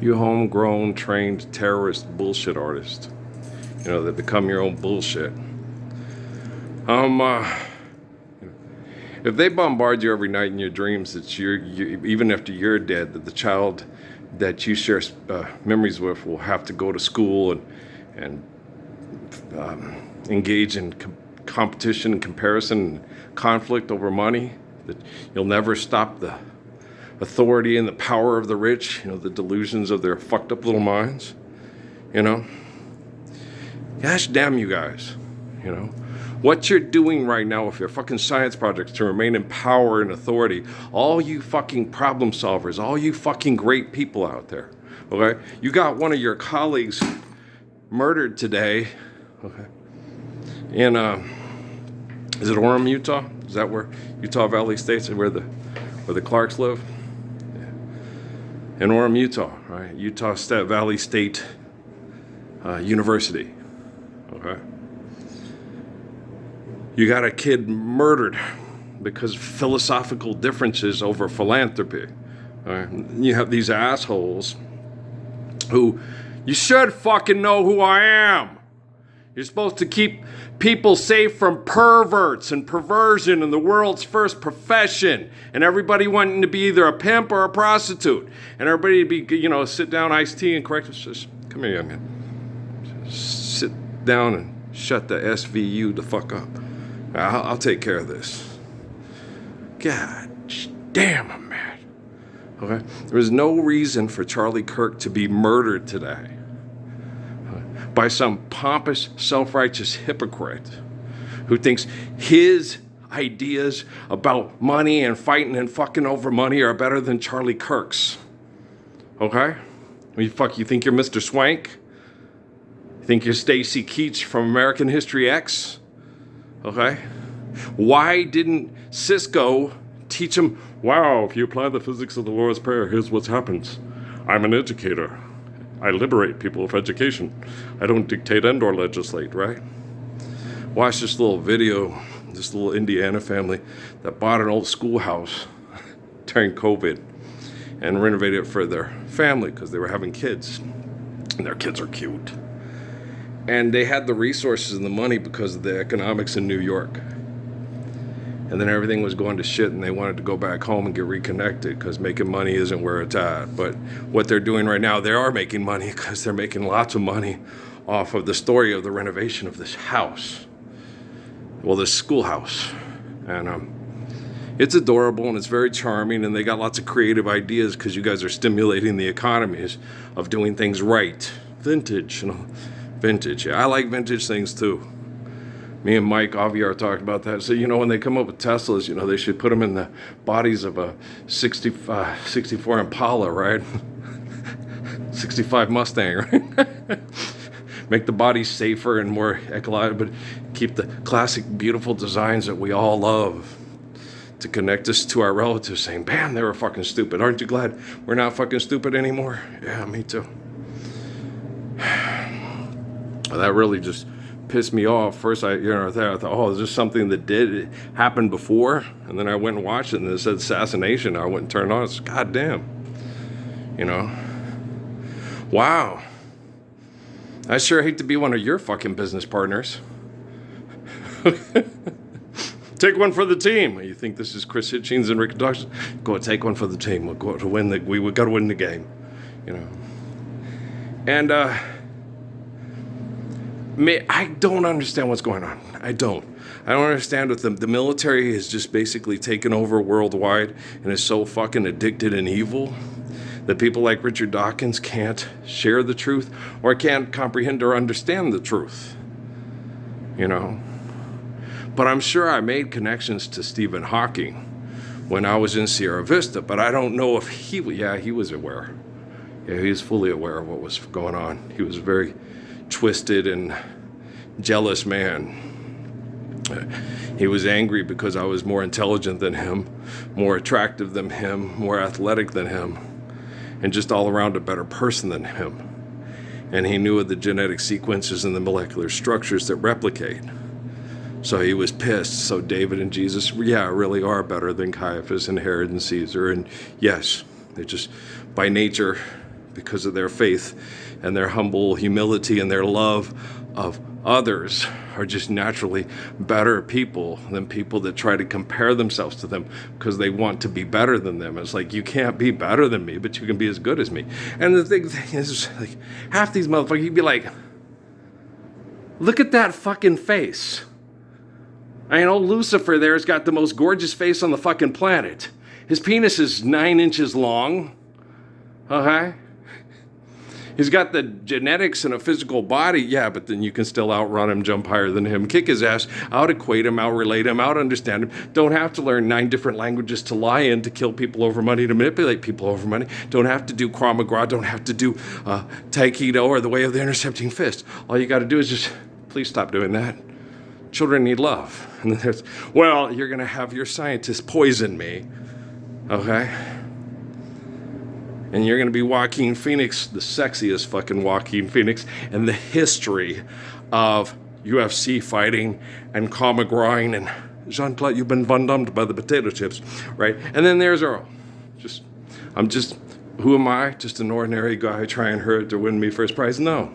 You homegrown, trained terrorist bullshit artist. You know, that become your own bullshit. If they bombard you every night in your dreams, that even after you're dead, that the child that you share memories with will have to go to school and engage in competition, comparison, conflict over money, that you'll never stop the authority and the power of the rich, you know, the delusions of their fucked up little minds, you know. Gosh damn you guys, you know. What you're doing right now with your fucking science projects to remain in power and authority, all you fucking problem solvers, all you fucking great people out there, okay? You got one of your colleagues murdered today, okay, in, is it Orem, Utah? Is that where Utah Valley State's where the Clarks live? In Orem, Utah, right? Utah Valley State University, okay? You got a kid murdered because of philosophical differences over philanthropy. Right? You have these assholes who, you should fucking know who I am. You're supposed to keep people safe from perverts and perversion in the world's first profession, and everybody wanting to be either a pimp or a prostitute, and everybody to be, you know, sit down, iced tea, and correct us. Just come here, young man. Just sit down and shut the SVU the fuck up. I'll take care of this. God damn, I'm mad. Okay? There was no reason for Charlie Kirk to be murdered today by some pompous, self-righteous hypocrite who thinks his ideas about money and fighting and fucking over money are better than Charlie Kirk's. Okay? You think you're Mr. Swank? You think you're Stacy Keach from American History X? Okay? Why didn't Cisco teach him, wow, if you apply the physics of the Lord's Prayer, here's what happens. I'm an educator. I liberate people with education. I don't dictate and or legislate, right? Watch this little video, this little Indiana family that bought an old schoolhouse during COVID and renovated it for their family because they were having kids. And their kids are cute. And they had the resources and the money because of the economics in New York. And then everything was going to shit and they wanted to go back home and get reconnected because making money isn't where it's at. But what they're doing right now, they are making money because they're making lots of money off of the story of the renovation of this house. Well, this schoolhouse. And it's adorable and it's very charming and they got lots of creative ideas because you guys are stimulating the economies of doing things right. Vintage, you know. Vintage, yeah. I like vintage things too. Me and Mike Aviar talked about that. So, you know, when they come up with Teslas, you know, they should put them in the bodies of a 64 Impala, right? 65 Mustang, right? Make the body safer and more ecological, but keep the classic, beautiful designs that we all love to connect us to our relatives saying, bam, they were fucking stupid. Aren't you glad we're not fucking stupid anymore? Yeah, me too. That really just pissed me off. First, I thought, oh, is this something that did happen before? And then I went and watched it, and it said assassination. I went and turned on. It's goddamn, you know. Wow. I sure hate to be one of your fucking business partners. Take one for the team. You think this is Chris Hitchens and Rick Dawson? Go take one for the team. We'll go to win we got to win the game, you know. And I don't understand what's going on. I don't understand what the military has just basically taken over worldwide and is so fucking addicted and evil that people like Richard Dawkins can't share the truth or can't comprehend or understand the truth, you know. But I'm sure I made connections to Stephen Hawking when I was in Sierra Vista, but I don't know if he was aware. Yeah, he was fully aware of what was going on. He was very twisted and jealous man. He was angry because I was more intelligent than him, more attractive than him, more athletic than him, and just all around a better person than him. And he knew of the genetic sequences and the molecular structures that replicate. So he was pissed. So David and Jesus, really are better than Caiaphas and Herod and Caesar. And yes, they just, by nature, because of their faith and their humble humility and their love of others, are just naturally better people than people that try to compare themselves to them because they want to be better than them. It's like, you can't be better than me, but you can be as good as me. And the thing is, like, half these motherfuckers, you'd be like, look at that fucking face. I mean, old Lucifer there's got the most gorgeous face on the fucking planet. His penis is 9 inches long. Okay? He's got the genetics and a physical body, yeah, but then you can still outrun him, jump higher than him, kick his ass, out-equate him, out-relate him, out-understand him. Don't have to learn 9 different languages to lie in, to kill people over money, to manipulate people over money. Don't have to do Krav Maga, don't have to do Taekwondo or the way of the intercepting fist. All you got to do is just, please stop doing that. Children need love. And then there's, well, you're going to have your scientists poison me, okay? And you're going to be Joaquin Phoenix, the sexiest fucking Joaquin Phoenix in the history of UFC fighting and comic drawing. And Jean-Claude, you've been Van Dammed by the potato chips, right? And then there's Earl. Who am I? Just an ordinary guy trying hard to win me first prize? No.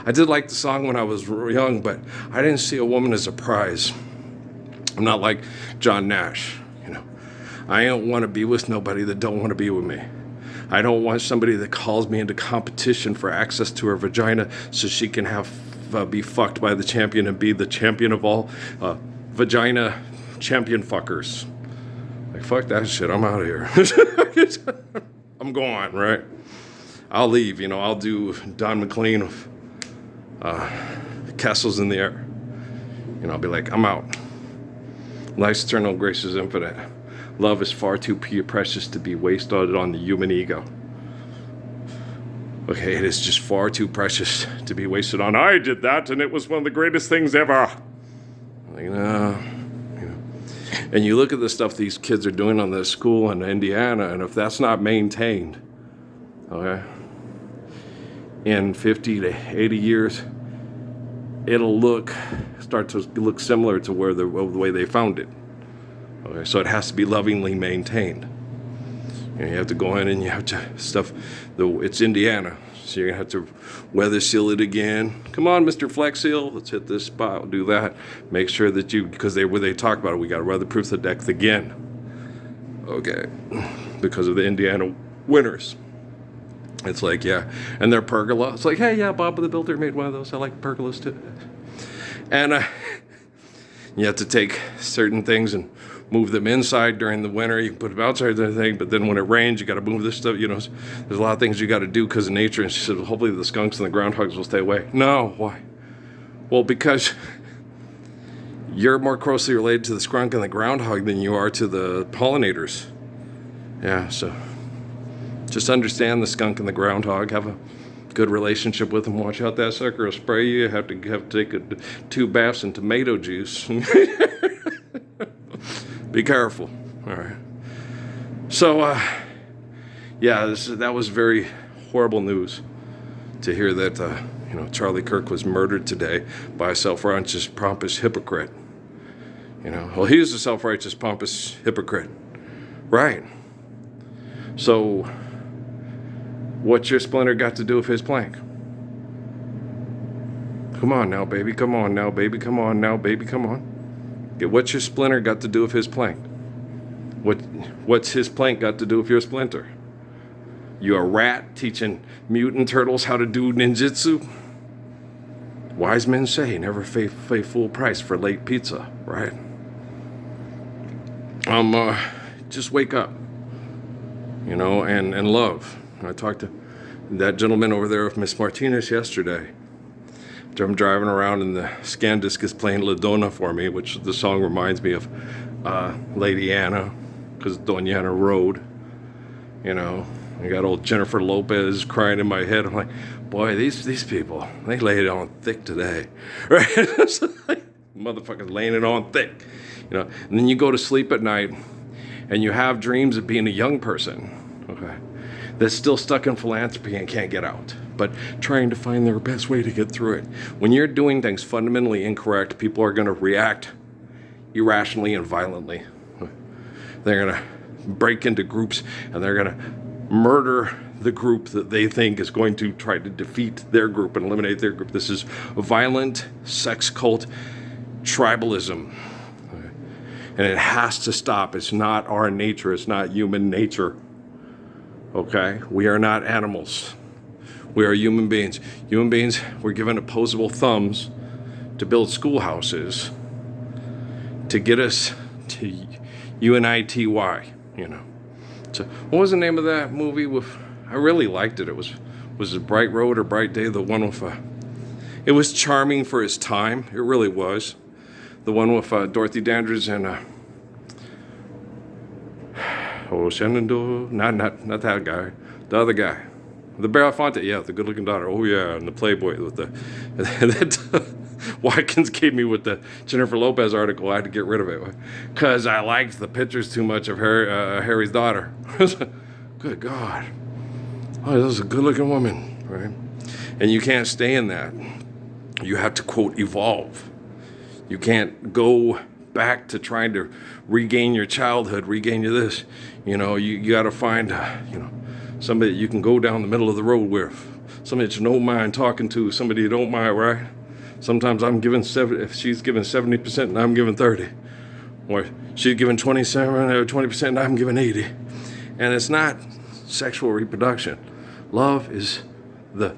I did like the song when I was young, but I didn't see a woman as a prize. I'm not like John Nash, you know. I don't want to be with nobody that don't want to be with me. I don't want somebody that calls me into competition for access to her vagina so she can be fucked by the champion and be the champion of all vagina champion fuckers. Like, fuck that shit. I'm out of here. I'm gone, right? I'll leave, you know. I'll do Don McLean of Castles in the Air. You know, I'll be like, I'm out. Life's eternal, grace is infinite. Love is far too precious to be wasted on the human ego. Okay, it is just far too precious to be wasted on. I did that, and it was one of the greatest things ever. Like, no. You know. And you look at the stuff these kids are doing on the school in Indiana, and if that's not maintained, okay, in 50 to 80 years, it'll start to look similar to the way they found it. Okay, so it has to be lovingly maintained. You know, you have to go in and you have to it's Indiana, so you're gonna have to weather seal it again. Come on, Mr. Flex Seal, let's hit this spot, we'll do that. Make sure that because they talk about it, we gotta weatherproof the deck again. Okay, because of the Indiana winters. It's like, yeah, and their pergola. It's like, hey, yeah, Bob the Builder made one of those. I like pergolas too. And you have to take certain things and move them inside during the winter. You can put them outside the thing, but then when it rains, you got to move this stuff. You know, there's a lot of things you got to do because of nature. And she said, well, hopefully the skunks and the groundhogs will stay away. No, why? Well, because you're more closely related to the skunk and the groundhog than you are to the pollinators. Yeah, so just understand the skunk and the groundhog. Have a good relationship with them. Watch out, that sucker will spray you. You have to take 2 baths in tomato juice. Be careful. All right. So, yeah, that was very horrible news to hear that, Charlie Kirk was murdered today by a self-righteous, pompous hypocrite. You know, well, he was a self-righteous, pompous hypocrite. Right. So, what's your splinter got to do with his plank? Come on now, baby. Come on now, baby. Come on now, baby. Come on. What's your splinter got to do with his plank? What's his plank got to do with your splinter? You a rat teaching mutant turtles how to do ninjutsu? Wise men say never pay full price for late pizza, right? Just wake up, and love. I talked to that gentleman over there with Miss Martinez yesterday. I'm driving around and the scan disc is playing La Donna for me, which the song reminds me of Lady Anna, because Doña Anna Road. I got old Jennifer Lopez crying in my head. I'm like, boy, these people, they lay it on thick today, right? It's like, motherfuckers laying it on thick, And then you go to sleep at night and you have dreams of being a young person, okay, that's still stuck in philanthropy and can't get out, but trying to find their best way to get through it. When you're doing things fundamentally incorrect, people are going to react irrationally and violently. They're going to break into groups and they're going to murder the group that they think is going to try to defeat their group and eliminate their group. This is violent sex cult tribalism. And it has to stop. It's not our nature. It's not human nature. Okay? We are not animals. We are human beings. Human beings were given opposable thumbs to build schoolhouses to get us to UNITY, you know. So what was the name of that movie with, I really liked it. It was it Bright Road or Bright Day? The one with, it was charming for its time. It really was. The one with Dorothy Dandridge and Shenandoah, not that guy, the other guy, the Belafonte, yeah, the good-looking daughter. Oh yeah, and the Playboy with the that Watkins gave me with the Jennifer Lopez article. I had to get rid of it because I liked the pictures too much of Harry's daughter. Good God, oh, this is a good-looking woman, right? And you can't stay in that. You have to, quote, evolve. You can't go back to trying to regain your childhood, regain your this. You know, you got to find, you know, somebody that you can go down the middle of the road with. Somebody that you don't mind talking to, somebody you don't mind, right? Sometimes I'm giving 70, if she's giving 70% and I'm giving 30. Or she's giving 27 or 20% and I'm giving 80. And it's not sexual reproduction. Love is the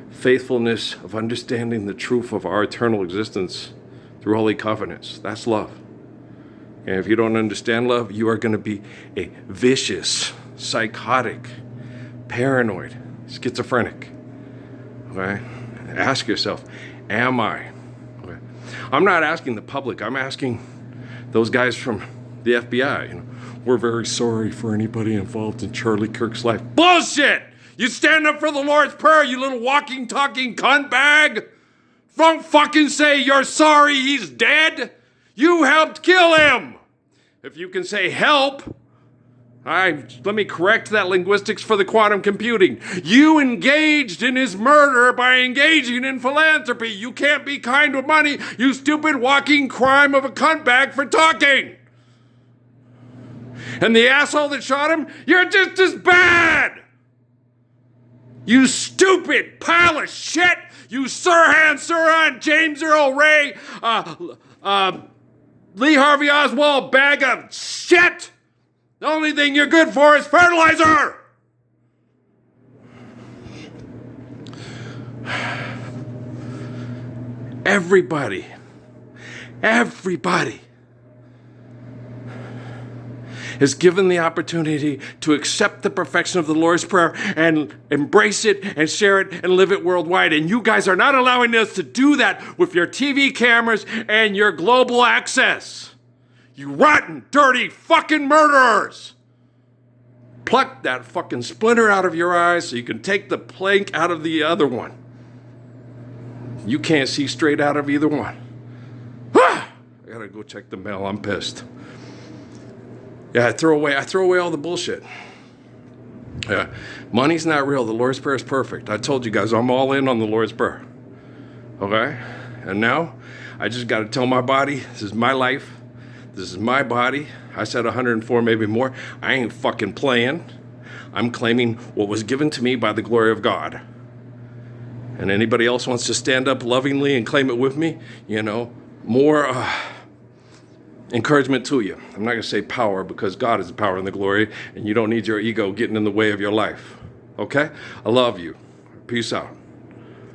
faithfulness of understanding the truth of our eternal existence through holy covenants. That's love. And if you don't understand love, you are going to be a vicious, psychotic, paranoid, schizophrenic. Okay? Ask yourself, am I? Okay. I'm not asking the public. I'm asking those guys from the FBI. You know, we're very sorry for anybody involved in Charlie Kirk's life. Bullshit! You stand up for the Lord's Prayer, you little walking, talking cunt bag. Don't fucking say you're sorry he's dead. You helped kill him. If you can say help, let me correct that linguistics for the quantum computing. You engaged in his murder by engaging in philanthropy. You can't be kind with money, you stupid walking crime of a cunt bag for talking. And the asshole that shot him, you're just as bad. You stupid pile of shit! You Sirhan, James Earl Ray, Lee Harvey Oswald bag of shit! The only thing you're good for is fertilizer! Everybody is given the opportunity to accept the perfection of the Lord's Prayer and embrace it and share it and live it worldwide. And you guys are not allowing us to do that with your TV cameras and your global access. You rotten, dirty fucking murderers! Pluck that fucking splinter out of your eye so you can take the plank out of the other one. You can't see straight out of either one. I gotta go check the mail. I'm pissed. Yeah, I throw away all the bullshit. Yeah, money's not real. The Lord's Prayer is perfect. I told you guys, I'm all in on the Lord's Prayer. Okay? And now, I just got to tell my body, this is my life. This is my body. I said 104, maybe more. I ain't fucking playing. I'm claiming what was given to me by the glory of God. And anybody else wants to stand up lovingly and claim it with me, you know, more encouragement to you. I'm not going to say power because God is the power and the glory, and you don't need your ego getting in the way of your life. Okay? I love you. Peace out.